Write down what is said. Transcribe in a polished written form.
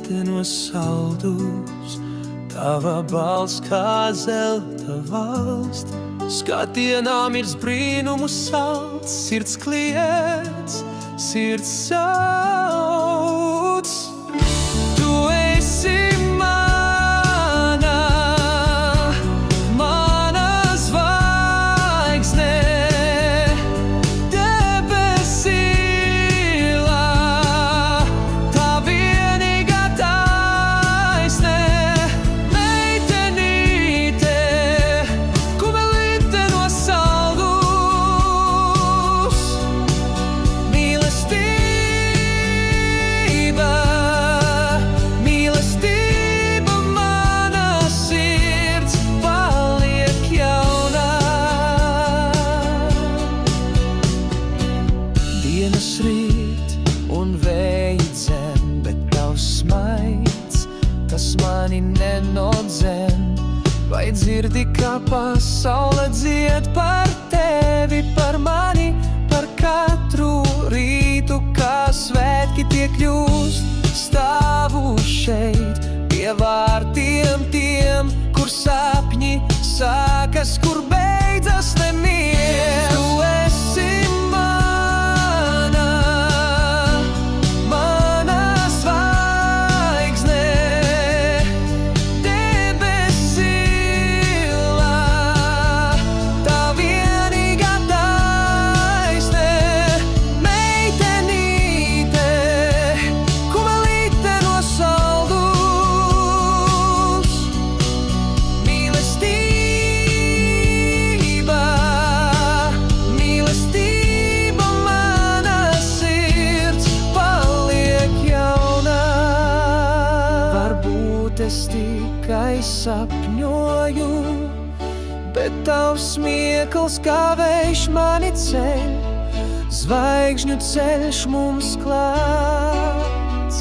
līstenos saldus, tava balss kā zelta valsts. Skatienā mirs brīnumu salds, sirds kliedz, sirds sauc. Tu esi mana, mana zvaigzne, debesīlā, tā vienīgā taisne, meitenīte, kumelīte no saldus. Mīlestība, mīlestība, mana sirds paliek jaunā. Dienas rīt un vēji dzen, bet tavs smaids, tas mani nenodzen. Vai dzirdi, kā pasaule dzied par tevi, par mani, par katru rītu, kā svētki tie kļūst? Stāvu šeit pie vārtiem tiem, kur sapņi sākas, kur beidzas nemieris. Tu esi mana, mana zvaigzne, debesīlā, tā vienīgā taisne, meitenīte, kumelīte no saldus. Mīlestība, mīlestība, mana sirds paliek jaunā. Varbūt es tikai sapņoju, bet tavs smiekls kā vējš mani ceļ, zvaigžņu ceļš mums klāts.